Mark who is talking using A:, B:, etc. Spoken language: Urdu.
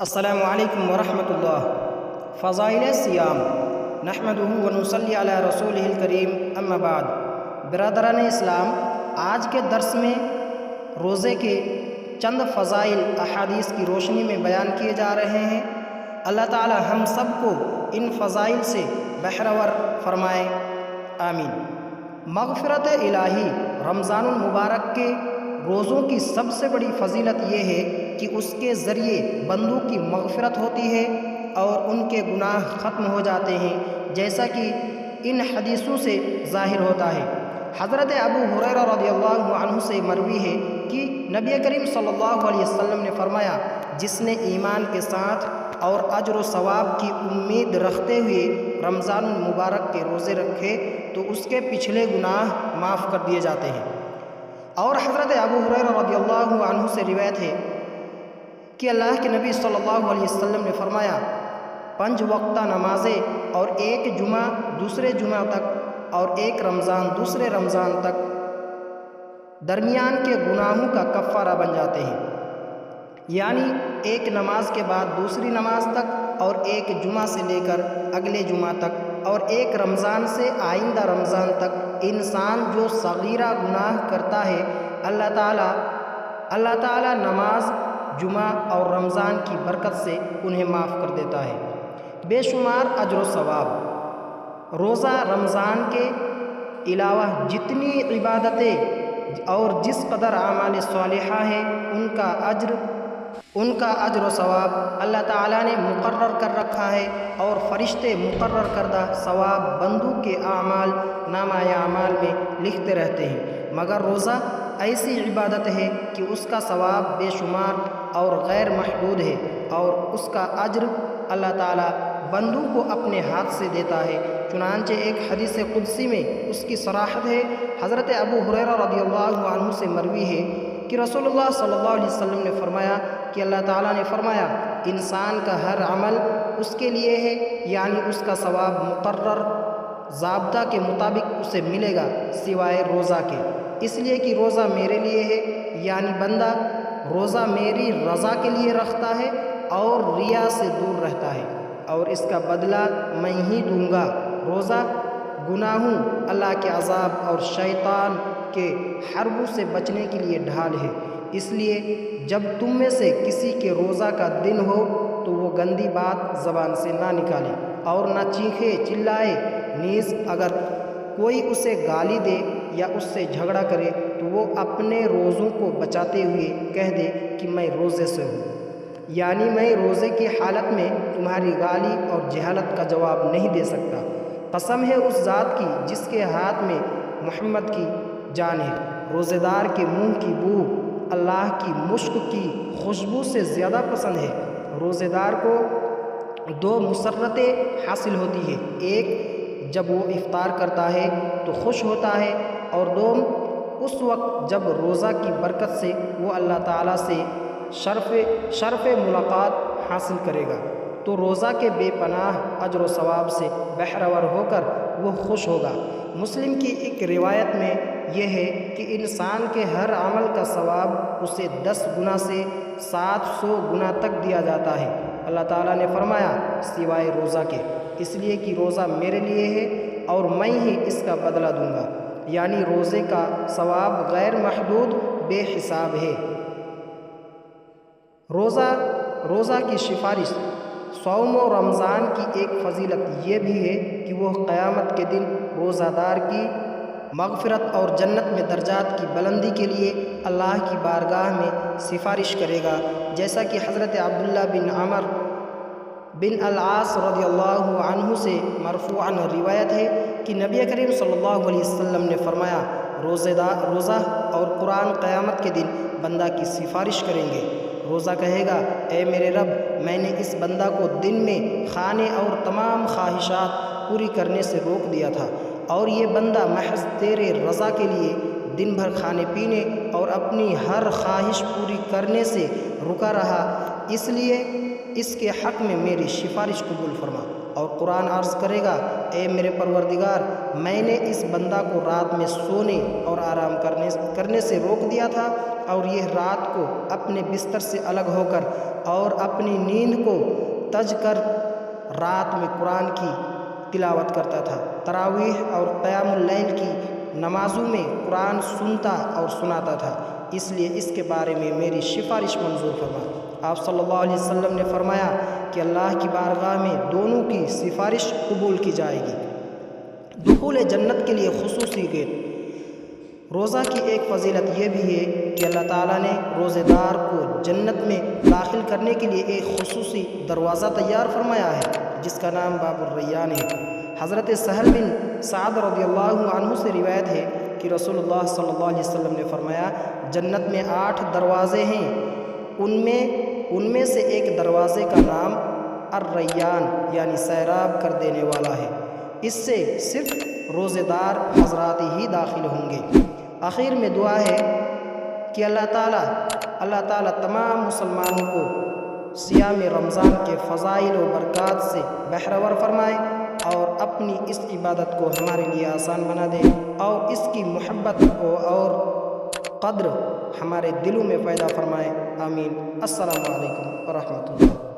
A: السلام علیکم ورحمۃ اللہ۔ فضائل سیام نحمدہ ونصلی علی رسولہ الکریم، اما بعد۔ برادران اسلام، آج کے درس میں روزے کے چند فضائل احادیث کی روشنی میں بیان کیے جا رہے ہیں۔ اللہ تعالی ہم سب کو ان فضائل سے بہرور فرمائے، آمین۔ مغفرت الہی۔ رمضان المبارک کے روزوں کی سب سے بڑی فضیلت یہ ہے کہ اس کے ذریعے بندوں کی مغفرت ہوتی ہے اور ان کے گناہ ختم ہو جاتے ہیں، جیسا کہ ان حدیثوں سے ظاہر ہوتا ہے۔ حضرت ابو ہریرہ رضی اللہ عنہ سے مروی ہے کہ نبی کریم صلی اللہ علیہ وسلم نے فرمایا، جس نے ایمان کے ساتھ اور اجر و ثواب کی امید رکھتے ہوئے رمضان المبارک کے روزے رکھے تو اس کے پچھلے گناہ معاف کر دیے جاتے ہیں۔ اور حضرت ابو ہریرہ رضی اللہ عنہ سے روایت ہے کہ اللہ کے نبی صلی اللہ علیہ وسلم نے فرمایا، 5 وقتہ نمازیں اور ایک جمعہ دوسرے جمعہ تک اور ایک رمضان دوسرے رمضان تک درمیان کے گناہوں کا کفارہ بن جاتے ہیں، یعنی ایک نماز کے بعد دوسری نماز تک اور ایک جمعہ سے لے کر اگلے جمعہ تک اور ایک رمضان سے آئندہ رمضان تک انسان جو صغیرہ گناہ کرتا ہے، اللہ تعالیٰ نماز، جمعہ اور رمضان کی برکت سے انہیں معاف کر دیتا ہے۔ بے شمار اجر و ثواب۔ روزہ رمضان کے علاوہ جتنی عبادتیں اور جس قدر اعمال صالحہ ہیں، ان کا اجر و ثواب اللہ تعالیٰ نے مقرر کر رکھا ہے، اور فرشتے مقرر کردہ ثواب بندوں کے اعمال نامہ اعمال میں لکھتے رہتے ہیں۔ مگر روزہ ایسی عبادت ہے کہ اس کا ثواب بے شمار اور غیر محدود ہے، اور اس کا اجر اللہ تعالیٰ بندوں کو اپنے ہاتھ سے دیتا ہے۔ چنانچہ ایک حدیث قدسی میں اس کی صراحت ہے۔ حضرت ابو ہریرہ رضی اللہ عنہ سے مروی ہے کہ رسول اللہ صلی اللہ علیہ وسلم نے فرمایا کہ اللہ تعالیٰ نے فرمایا، انسان کا ہر عمل اس کے لیے ہے، یعنی اس کا ثواب مقرر ضابطہ کے مطابق اسے ملے گا سوائے روزہ کے، اس لیے کہ روزہ میرے لیے ہے، یعنی بندہ روزہ میری رضا کے لیے رکھتا ہے اور ریا سے دور رہتا ہے، اور اس کا بدلہ میں ہی دوں گا۔ روزہ گناہوں، اللہ کے عذاب اور شیطان کے حربوں سے بچنے کے لیے ڈھال ہے۔ اس لیے جب تم میں سے کسی کے روزہ کا دن ہو تو وہ گندی بات زبان سے نہ نکالے اور نہ چیخے چلائے، نیز اگر کوئی اسے گالی دے یا اس سے جھگڑا کرے تو وہ اپنے روزوں کو بچاتے ہوئے کہہ دے کہ میں روزے سے ہوں، یعنی میں روزے کی حالت میں تمہاری گالی اور جہالت کا جواب نہیں دے سکتا۔ قسم ہے اس ذات کی جس کے ہاتھ میں محمد کی جان ہے، روزے دار کے منہ کی بو اللہ کی مشک کی خوشبو سے زیادہ پسند ہے۔ روزے دار کو 2 مسرتیں حاصل ہوتی ہیں، ایک جب وہ افطار کرتا ہے تو خوش ہوتا ہے، اور دوم اس وقت جب روزہ کی برکت سے وہ اللہ تعالیٰ سے شرف ملاقات حاصل کرے گا تو روزہ کے بے پناہ اجر و ثواب سے بہرور ہو کر وہ خوش ہوگا۔ مسلم کی ایک روایت میں یہ ہے کہ انسان کے ہر عمل کا ثواب اسے 10 گنا سے 700 گنا تک دیا جاتا ہے۔ اللہ تعالیٰ نے فرمایا سوائے روزہ کے، اس لیے کہ روزہ میرے لیے ہے اور میں ہی اس کا بدلہ دوں گا، یعنی روزے کا ثواب غیر محدود بے حساب ہے۔ روزہ کی سفارش۔ صوم و رمضان کی ایک فضیلت یہ بھی ہے کہ وہ قیامت کے دن روزہ دار کی مغفرت اور جنت میں درجات کی بلندی کے لیے اللہ کی بارگاہ میں سفارش کرے گا، جیسا کہ حضرت عبداللہ بن عمر بن العاص رضی اللہ عنہ سے مرفوعاً روایت ہے کہ نبی کریم صلی اللہ علیہ وسلم نے فرمایا، روزہ اور قرآن قیامت کے دن بندہ کی سفارش کریں گے۔ روزہ کہے گا، اے میرے رب، میں نے اس بندہ کو دن میں کھانے اور تمام خواہشات پوری کرنے سے روک دیا تھا، اور یہ بندہ محض تیرے رضا کے لیے دن بھر کھانے پینے اور اپنی ہر خواہش پوری کرنے سے رکا رہا، اس لیے اس کے حق میں میری سفارش قبول فرما۔ اور قرآن عرض کرے گا اے میرے پروردگار میں نے اس بندہ کو رات میں سونے اور آرام کرنے سے روک دیا تھا اور یہ رات کو اپنے بستر سے الگ ہو کر اور اپنی نیند کو تج کر رات میں قرآن کی تلاوت کرتا تھا۔ تراویح اور قیام اللیل کی نمازوں میں قرآن سنتا اور سناتا تھا، اس لیے اس کے بارے میں میری سفارش منظور فرما۔ آپ صلی اللہ علیہ وسلم نے فرمایا کہ اللہ کی بارگاہ میں دونوں کی سفارش قبول کی جائے گی۔ دخول جنت کے لیے خصوصی گیٹ۔ روزہ کی ایک فضیلت یہ بھی ہے کہ اللہ تعالیٰ نے روزے دار کو جنت میں داخل کرنے کے لیے ایک خصوصی دروازہ تیار فرمایا ہے جس کا نام باب الریان ہے۔ حضرت سہل بن سعد رضی اللہ عنہ سے روایت ہے کہ رسول اللہ صلی اللہ علیہ وسلم نے فرمایا جنت میں 8 دروازے ہیں، ان میں سے ایک دروازے کا نام الریان یعنی سیراب کر دینے والا ہے، اس سے صرف روزے دار حضرات ہی داخل ہوں گے۔ آخر میں دعا ہے کہ اللہ تعالیٰ تمام مسلمانوں کو صیام رمضان کے فضائل و برکات سے بہرور فرمائے اور اپنی اس عبادت کو ہمارے لیے آسان بنا دے اور اس کی محبت اور قدر ہمارے دلوں میں پیدا فرمائے۔ آمین۔ السلام علیکم ورحمۃ اللہ۔